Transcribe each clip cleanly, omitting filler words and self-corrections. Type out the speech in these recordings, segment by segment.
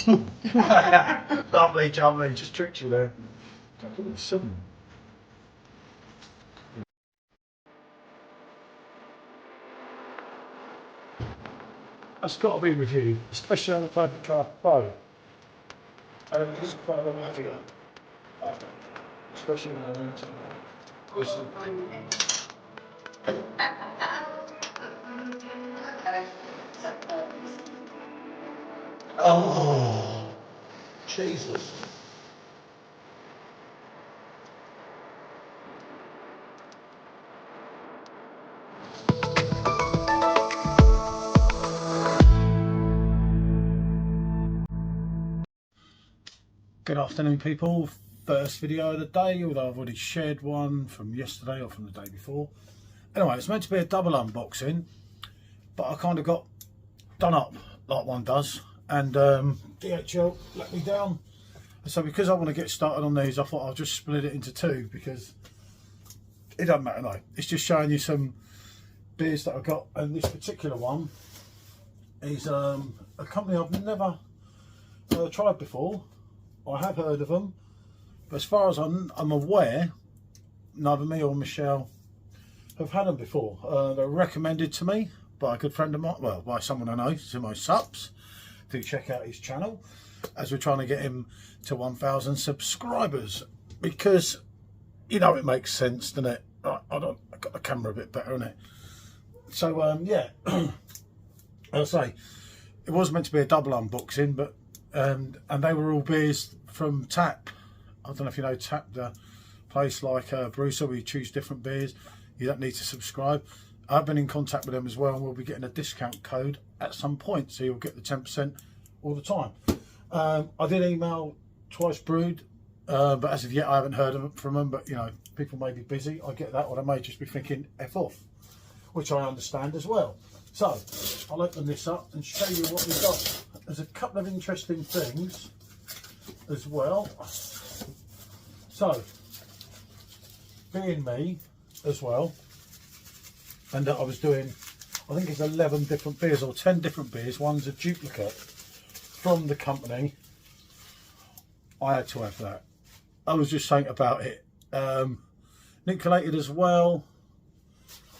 Lovely, jubbly, just tricked you there. Sudden. That's got to be reviewed, especially on the Paper Craft Pro. And this is quite a lot heavier. Especially when I went to oh, Jesus. Good afternoon, people. First video of the day, although I've already shared one from yesterday or from the day before. Anyway, it's meant to be a double unboxing, but I kind of got done up like one does, and DHL let me down. So because I want to get started on these, I thought I'll just split it into two, because it doesn't matter now. It's just showing you some beers that I got, and this particular one is a company I've never tried before. I have heard of them, but as far as I'm aware, neither me or Michelle have had them before. They're recommended to me by a good friend of mine, well, by someone I know, Simo Sups. Do check out his channel, as we're trying to get him to 1,000 subscribers, because, you know, it makes sense, doesn't it? I got the camera a bit better, isn't it? So, yeah, as I say, it was meant to be a double unboxing, but and they were all beers from Tap. I don't know if you know Tap, the place like Brucer, where you choose different beers. You don't need to subscribe. I've been in contact with them as well, and we'll be getting a discount code at some point, so you'll get the 10% all the time. I did email Twice Brewed, but as of yet I haven't heard from them. But you know, people may be busy, I get that, or they may just be thinking F off, which I understand as well. So I'll open this up and show you what we've got. There's a couple of interesting things as well. So, being me as well, and I was doing, I think it's 11 different beers or 10 different beers. One's a duplicate from the company. I had to have that. I was just saying about it. Nicolated as well.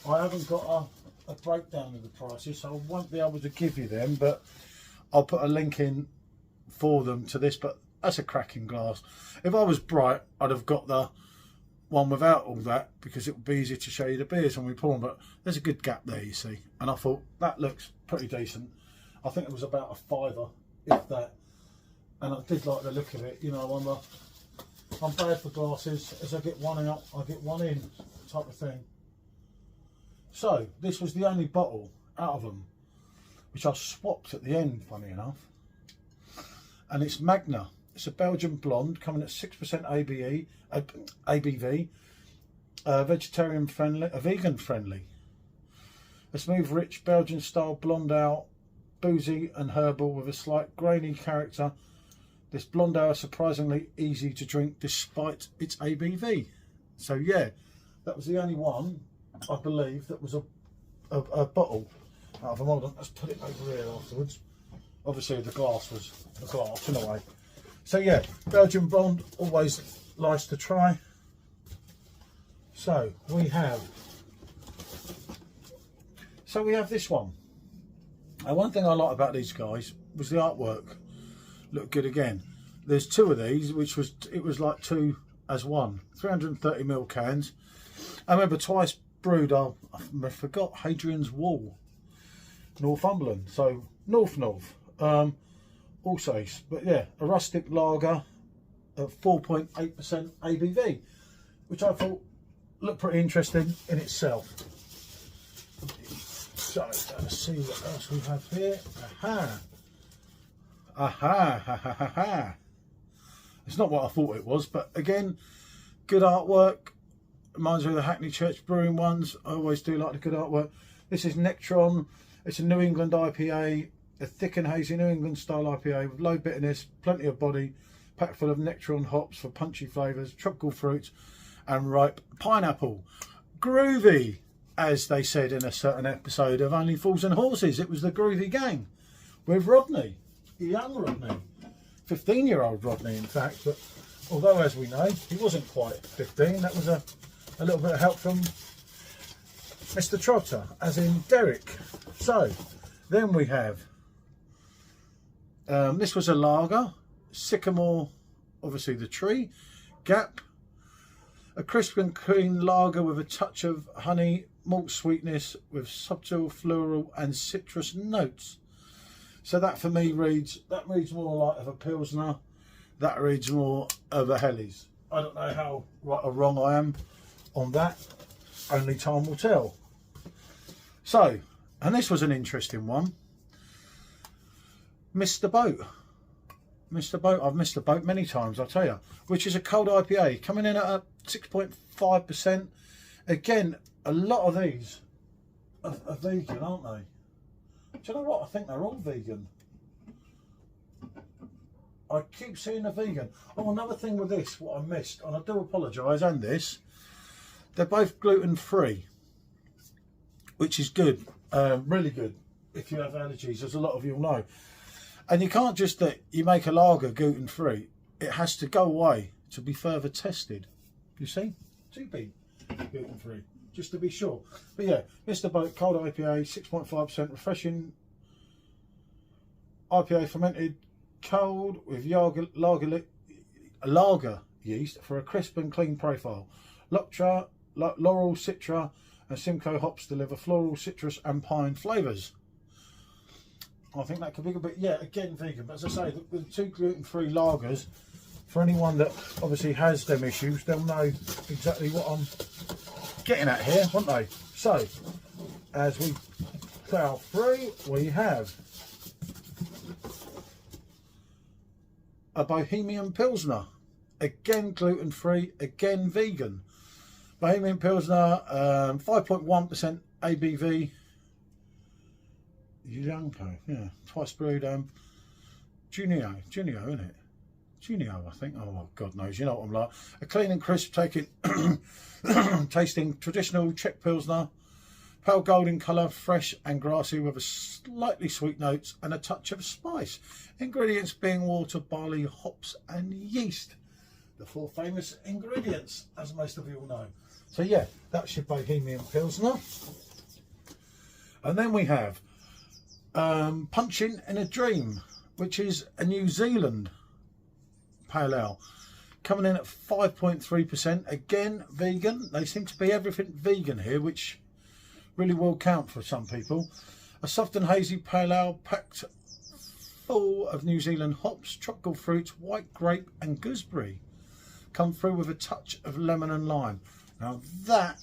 I haven't got a breakdown of the prices, so I won't be able to give you them, but I'll put a link in for them to this. But that's a cracking glass. If I was bright, I'd have got the one without all that, because it would be easier to show you the beers when we pour them. But there's a good gap there, you see, and I thought that looks pretty decent. I think it was about a £5, if that, and I did like the look of it. You know, I'm bad for glasses. As I get one out, I get one in, type of thing. So this was the only bottle out of them which I swapped at the end, funny enough, and it's Magna. It's a Belgian blonde, coming at 6% ABV, vegetarian friendly, vegan friendly. A smooth, rich Belgian style blonde ale, boozy and herbal with a slight grainy character. This blonde ale is surprisingly easy to drink despite its ABV. So yeah, that was the only one, I believe, that was a bottle out of them. Hold on, let's put it over here afterwards. Obviously the glass was the glass in a way. So yeah, Belgian blonde, always nice to try. So we have this one. And one thing I like about these guys was the artwork. Looked good again. There's two of these, which was, it was like two as one. 330ml cans. I remember Twice Brewed, I forgot, Hadrian's Wall, Northumberland, so North. Also, but yeah, a rustic lager at 4.8% ABV, which I thought looked pretty interesting in itself. So let's see what else we have here. Aha. It's not what I thought it was, but again, good artwork. Reminds me of the Hackney Church Brewing ones. I always do like the good artwork. This is Nectron. It's a New England IPA, a thick and hazy New England style IPA with low bitterness, plenty of body, packed full of Nectron hops for punchy flavours, tropical fruits and ripe pineapple. Groovy, as they said in a certain episode of Only Fools and Horses. It was the Groovy Gang with Rodney, young Rodney. 15-year-old Rodney, in fact. But although, as we know, he wasn't quite 15, that was a little bit of help from Mr. Trotter, as in Derek. So then we have, this was a lager, Sycamore, obviously the tree, Gap, a crisp and clean lager with a touch of honey, malt sweetness with subtle floral and citrus notes. So that for me reads more like of a Pilsner, that reads more of a Helles. I don't know how right or wrong I am on that, only time will tell. So, and this was an interesting one, Mr. Boat. Mr. Boat, I've missed the boat many times, I'll tell you, which is a cold IPA, coming in at a 6.5%. Again, a lot of these are vegan, aren't they? Do you know what? I think they're all vegan. I keep seeing a vegan. Oh, another thing with this, what I missed, and I do apologise, and this, they're both gluten-free, which is good, really good, if you have allergies, as a lot of you will know. And you can't just, you make a lager gluten-free, it has to go away to be further tested, you see, to be gluten-free, just to be sure. But yeah, Mr. Boat Cold IPA, 6.5%, refreshing IPA, fermented cold with lager yeast for a crisp and clean profile. Loctra, Laurel, Citra and Simcoe hops deliver floral, citrus and pine flavours. I think that could be a bit, yeah, again vegan, but as I say, with two gluten-free lagers, for anyone that obviously has them issues, they'll know exactly what I'm getting at here, won't they? So, as we plough through, we have a Bohemian Pilsner, again gluten-free, again vegan. Bohemian Pilsner, 5.1% ABV. Yanko, yeah, twice brewed, Junio, isn't it? Junio, I think. Oh, God knows, you know what I'm like. A clean and crisp, tasting traditional Czech Pilsner, pale golden colour, fresh and grassy with a slightly sweet notes and a touch of spice. Ingredients being water, barley, hops and yeast. The four famous ingredients, as most of you will know. So yeah, that's your Bohemian Pilsner. And then we have Punching in a Dream, which is a New Zealand pale ale, coming in at 5.3%, again vegan. They seem to be everything vegan here, which really will count for some people. A soft and hazy pale ale packed full of New Zealand hops, tropical fruits, white grape and gooseberry. Come through with a touch of lemon and lime. Now that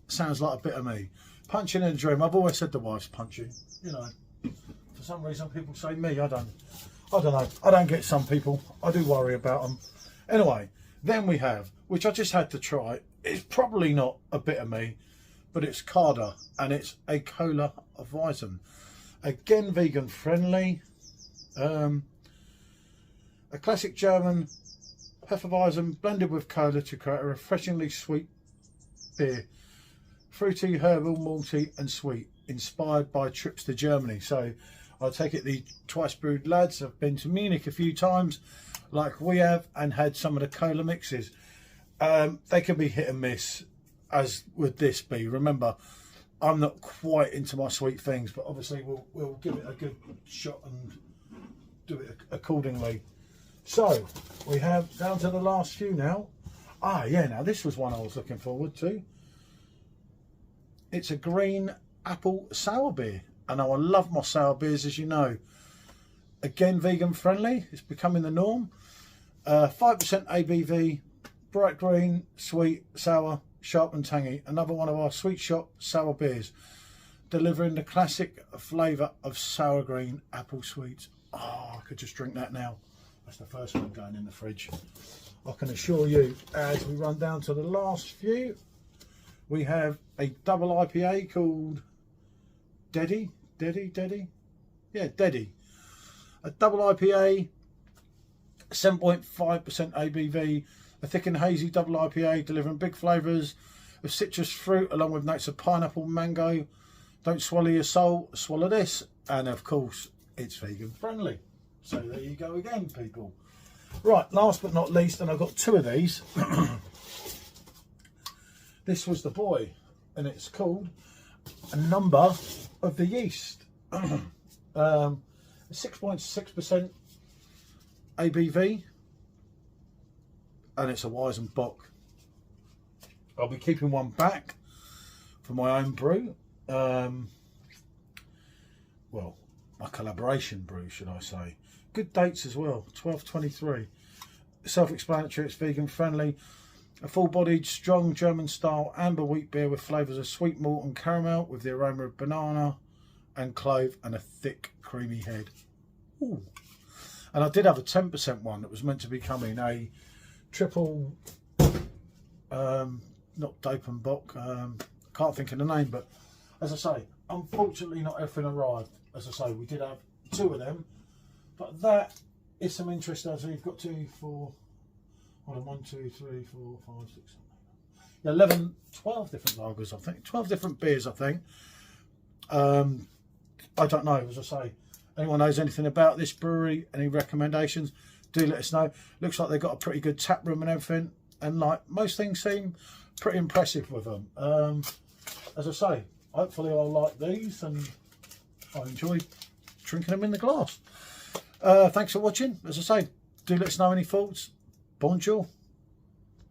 sounds like a bit of me. Punching in a Dream. I've always said the wife's punching, you know. For some reason people say me, I don't know. I don't get some people. I do worry about them. Anyway, then we have, which I just had to try. It's probably not a bit of me, but it's Carder, and it's a cola of Weizen. Again, vegan friendly. A classic German Hefeweizen blended with cola to create a refreshingly sweet beer. Fruity, herbal, malty and sweet, inspired by trips to Germany. So I take it the twice brewed lads have been to Munich a few times, like we have, and had some of the cola mixes. They can be hit and miss, as would this be. Remember, I'm not quite into my sweet things, but obviously we'll give it a good shot and do it accordingly. So we have down to the last few now. Ah, yeah, now this was one I was looking forward to. It's a green apple sour beer. And I love my sour beers, as you know. Again, vegan friendly. It's becoming the norm. 5% ABV, bright green, sweet, sour, sharp and tangy. Another one of our sweet shop sour beers, delivering the classic flavour of sour green apple sweets. Oh, I could just drink that now. That's the first one going in the fridge. I can assure you, as we run down to the last few, we have a double IPA called Deddy. Yeah, Deddy. A double IPA, 7.5% ABV, a thick and hazy double IPA delivering big flavours of citrus fruit along with notes of pineapple, mango. Don't swallow your soul, swallow this. And of course, it's vegan friendly. So there you go again, people. Right, last but not least, and I've got two of these. This was the boy, and it's called A Number of the Yeast. 6.6% ABV, and it's a WeizenBock. I'll be keeping one back for my own brew. Well, my collaboration brew, should I say. Good dates as well, 12/23. Self-explanatory, it's vegan friendly. A full-bodied, strong German-style amber wheat beer with flavours of sweet malt and caramel, with the aroma of banana and clove and a thick, creamy head. Ooh. And I did have a 10% one that was meant to be coming, a triple, not WeizenBock, can't think of the name, but as I say, unfortunately not everything arrived. As I say, we did have two of them, but that is some interest. So you've got 2, 4, hold on, 1, 2, 3, 4, 5, 6, 7, 11, 12 different lagers, I think, 12 different beers, I think. I don't know, as I say, anyone knows anything about this brewery, any recommendations, do let us know. Looks like they've got a pretty good tap room and everything, and like most things seem pretty impressive with them. As I say, hopefully I'll like these and I enjoy drinking them in the glass. Thanks for watching. As I say, do let us know any thoughts. Bonjour.